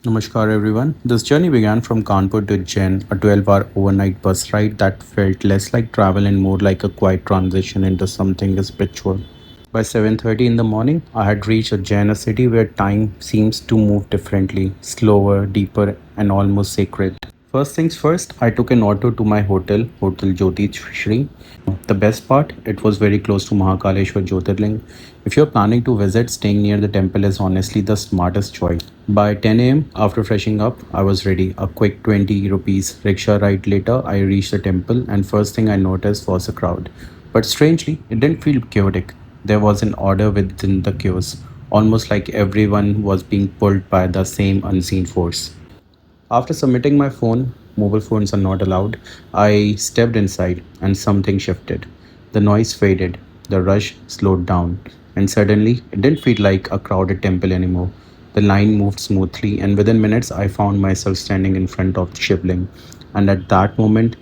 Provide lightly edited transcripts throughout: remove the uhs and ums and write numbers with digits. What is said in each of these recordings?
Namaskar everyone. This journey began from Kanpur to Ujjain, a 12-hour overnight bus ride that felt less like travel and more like a quiet transition into something spiritual. By 7:30 in the morning, I had reached Ujjain, a city where time seems to move differently, slower, deeper, and almost sacred. First things first, I took an auto to my hotel, Hotel Jyotirlinga. The best part, it was very close to Mahakaleshwar Jyotirlinga. If you're planning to visit, staying near the temple is honestly the smartest choice. By 10 a.m., after freshening up, I was ready. A quick 20 rupees rickshaw ride later, I reached the temple, and first thing I noticed was a crowd. But strangely, it didn't feel chaotic. There was an order within the queues, almost like everyone was being pulled by the same unseen force. After submitting my phone, mobile phones are not allowed, I stepped inside and something shifted. The noise faded, the rush slowed down, and suddenly it didn't feel like a crowded temple anymore. The line moved smoothly, and within minutes, I found myself standing in front of the shivling. And at that moment,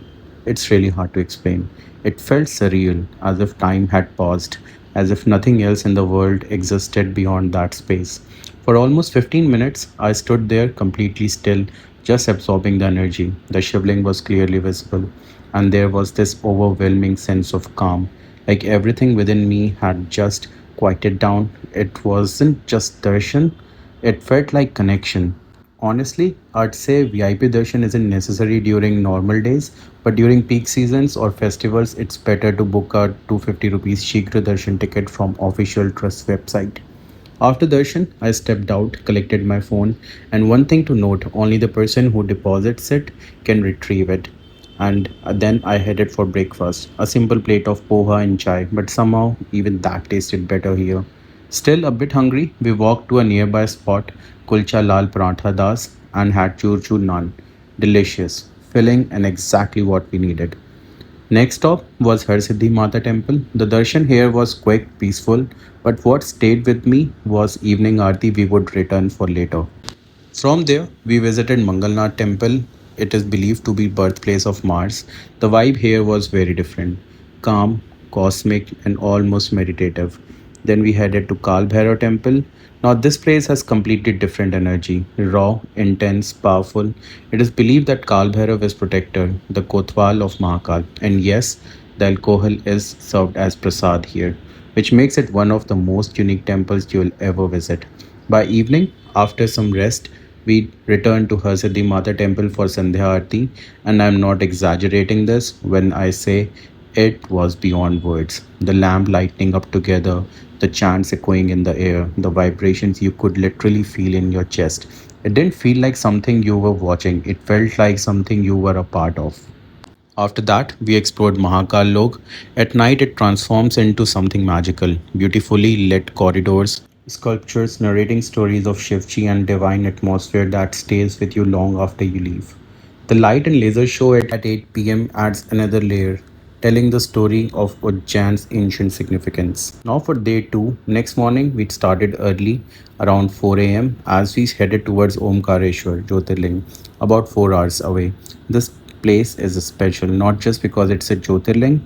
it's really hard to explain. It felt surreal, as if time had paused, as if nothing else in the world existed beyond that space. For almost 15 minutes, I stood there completely still, just absorbing the energy. The shivling was clearly visible, and there was this overwhelming sense of calm, like everything within me had just quieted down. It wasn't just darshan, it felt like connection. Honestly, I'd say VIP darshan isn't necessary during normal days, but during peak seasons or festivals, it's better to book a 250 rupees Shigra darshan ticket from official trust website. After darshan, I stepped out, collected my phone, and one thing to note, only the person who deposits it can retrieve it. And then I headed for breakfast, a simple plate of poha and chai, but somehow even that tasted better here. Still a bit hungry, we walked to a nearby spot, Kulcha Lal Parantha Das, and had chur chur naan. Delicious, filling, and exactly what we needed. Next stop was Harsiddhi Mata Temple. The darshan here was quick, peaceful, but what stayed with me was evening Aarti we would return for later. From there, we visited Mangalnath Temple. It is believed to be birthplace of Mars. The vibe here was very different, calm, cosmic, and almost meditative. Then we headed to Kal Bhairav Temple. Now this place has completely different energy, raw, intense, powerful. It is believed that Kal Bhairav is protector, the Kotwal of Mahakal. And yes, the alcohol is served as prasad here, which makes it one of the most unique temples you'll ever visit. By evening, after some rest, we returned to Harsiddhi Mata Temple for Sandhya Aarti, and I'm not exaggerating this when I say it was beyond words. The lamp lighting up together, the chants echoing in the air, the vibrations you could literally feel in your chest. It didn't feel like something you were watching, it felt like something you were a part of. After that, we explored Mahakal Lok. At night, it transforms into something magical. Beautifully lit corridors, sculptures narrating stories of Shivji, and divine atmosphere that stays with you long after you leave. The light and laser show at 8 p.m. adds another layer, telling the story of Ujjain's ancient significance. Now for day 2, next morning we started early around 4 a.m. as we headed towards Omkareshwar Jyotirlinga, about 4 hours away. This place is special not just because it's a Jyotirling,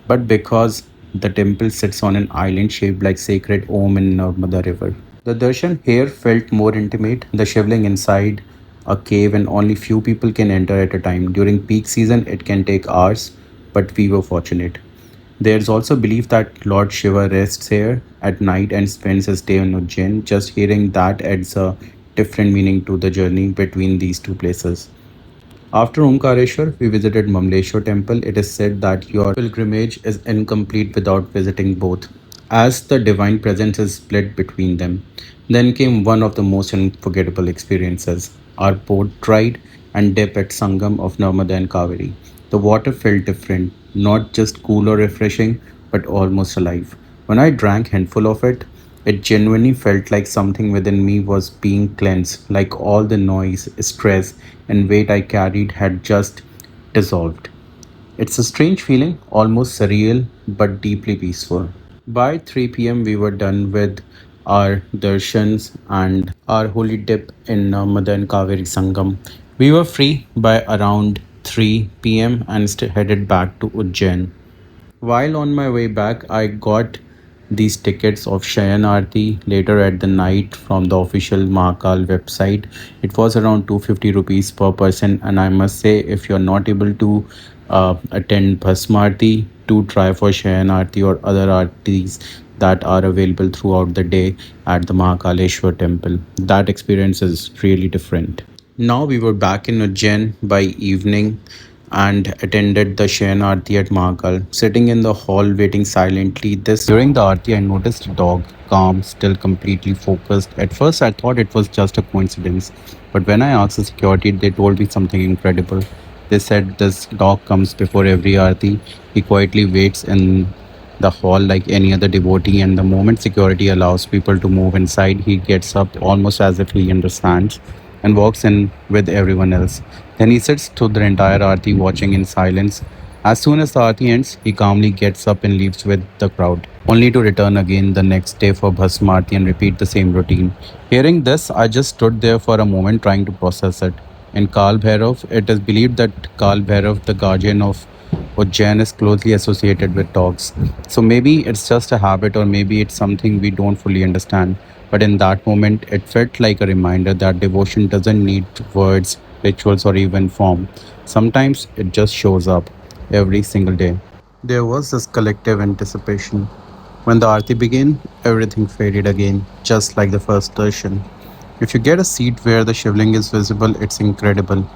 but because the temple sits on an island shaped like sacred Om in Narmada River. The darshan here felt more intimate. The shivling inside a cave and only few people can enter at a time. During peak season, it can take hours, but we were fortunate. There's also belief that Lord Shiva rests here at night and spends his day in Ujjain. Just hearing that adds a different meaning to the journey between these two places. After Omkareshwar, we visited Mamleshwar Temple. It is said that your pilgrimage is incomplete without visiting both, as the divine presence is split between them. Then came one of the most unforgettable experiences, our boat ride and dip at Sangam of Narmada and Kaveri. The water felt different, not just cool or refreshing, but almost alive. When I drank handful of it, it genuinely felt like something within me was being cleansed, like all the noise, stress, and weight I carried had just dissolved. It's a strange feeling, almost surreal, but deeply peaceful. By 3 p.m., we were done with our darshans and our holy dip in Narmada and Kaveri Sangam. We were free by around 3 p.m. and headed back to Ujjain. While on my way back, I got these tickets of Shayan Aarti later at the night from the official Mahakal website. It was around 250 rupees per person, and I must say, if you're not able to attend Bhasma Aarti, to try for Shayan Aarti or other aartis that are available throughout the day at the Mahakaleshwar Temple. That experience is really different. Now we were back in Ujjain by evening and attended the Shayan Aarti at Mahakal. Sitting in the hall waiting silently, this during the Aarti I noticed a dog, calm, still completely focused. At first I thought it was just a coincidence, but when I asked the security, they told me something incredible. They said this dog comes before every Aarti. He quietly waits in the hall like any other devotee, and the moment security allows people to move inside, he gets up almost as if he understands and walks in with everyone else. Then he sits through the entire Aarti watching in silence. As soon as the Aarti ends, he calmly gets up and leaves with the crowd, only to return again the next day for Bhasma Aarti and repeat the same routine. Hearing this, I just stood there for a moment trying to process it. In Kal Bhairav, it is believed that Kal Bhairav, the guardian of Ujjain, is closely associated with dogs. So maybe it's just a habit, or maybe it's something we don't fully understand. But in that moment, it felt like a reminder that devotion doesn't need words, rituals, or even form. Sometimes it just shows up every single day. There was this collective anticipation. When the Aarti began, everything faded again, just like the first darshan. If you get a seat where the shivling is visible, it's incredible.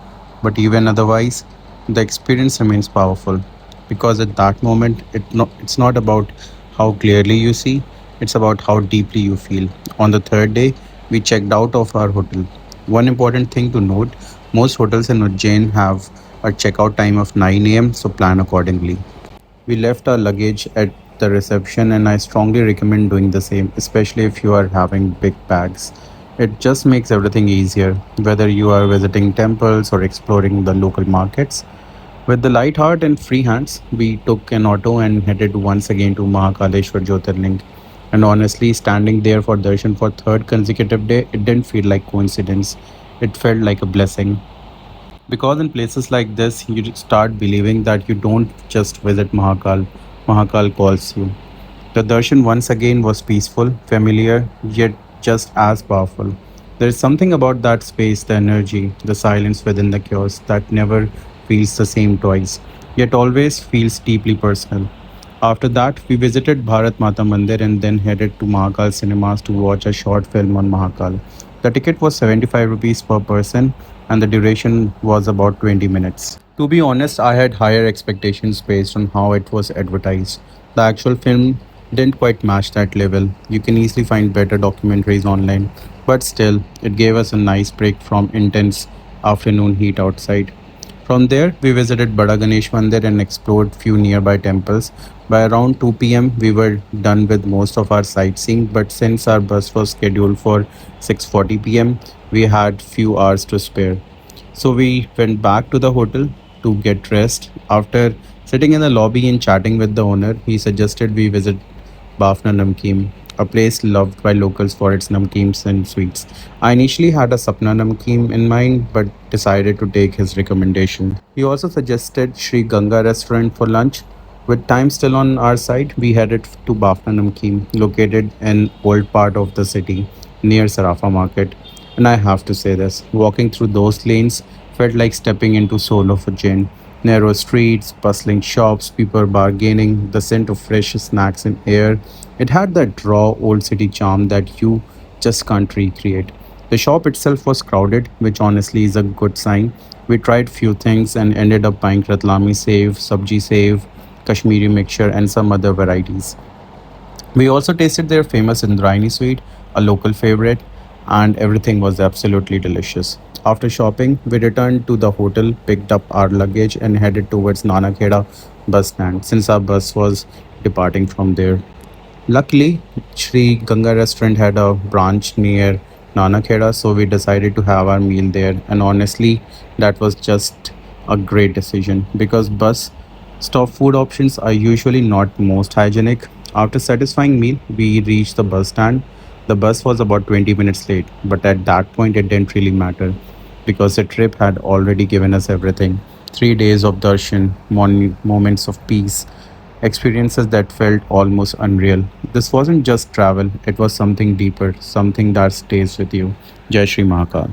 But even otherwise, the experience remains powerful because at that moment, it's not about how clearly you see, it's about how deeply you feel. On the third day, we checked out of our hotel. One important thing to note, most hotels in Ujjain have a checkout time of 9 a.m., so plan accordingly. We left our luggage at the reception, and I strongly recommend doing the same, especially if you are having big bags. It just makes everything easier, whether you are visiting temples or exploring the local markets. With the light heart and free hands, we took an auto and headed once again to Mahakaleshwar Jyotirlinga. And honestly, standing there for darshan for third consecutive day, it didn't feel like coincidence. It felt like a blessing. Because in places like this, you start believing that you don't just visit Mahakal, Mahakal calls you. The darshan once again was peaceful, familiar, yet just as powerful. There is something about that space, the energy, the silence within the chaos that never feels the same twice, yet always feels deeply personal. After that, we visited Bharat Mata Mandir and then headed to Mahakal cinemas to watch a short film on Mahakal. The ticket was 75 rupees per person and the duration was about 20 minutes. To be honest, I had higher expectations based on how it was advertised. The actual film didn't quite match that level. You can easily find better documentaries online, but still, it gave us a nice break from intense afternoon heat outside. From there, we visited Bada Ganesh Mandir and explored few nearby temples. By around 2 p.m., we were done with most of our sightseeing, but since our bus was scheduled for 6:40 p.m., we had few hours to spare. So we went back to the hotel to get rest. After sitting in the lobby and chatting with the owner, he suggested we visit Bafna Namkeen, a place loved by locals for its namkeens and sweets. I initially had a Sapna Namkeen in mind but decided to take his recommendation. He also suggested Sri Ganga restaurant for lunch. With time still on our side, we headed to Bafna Namkeen, located in old part of the city near Sarafa Market. And I have to say this, walking through those lanes felt like stepping into soul of a gin. Narrow streets, bustling shops, people bargaining, the scent of fresh snacks in air. It had that raw old city charm that you just can't recreate. The shop itself was crowded, which honestly is a good sign. We tried few things and ended up buying ratlami save, sabji save, Kashmiri mixture, and some other varieties. We also tasted their famous Indrayani sweet, a local favorite, and everything was absolutely delicious. After shopping, we returned to the hotel, picked up our luggage, and headed towards Nanakheda bus stand since our bus was departing from there. Luckily, Sri Ganga restaurant had a branch near Nanakheda, so we decided to have our meal there. And honestly, that was just a great decision because bus stop food options are usually not most hygienic. After satisfying meal, we reached the bus stand. The bus was about 20 minutes late, but at that point it didn't really matter because the trip had already given us everything. 3 days of darshan, moments of peace, experiences that felt almost unreal. This wasn't just travel, it was something deeper, something that stays with you. Jai Shri Mahakal.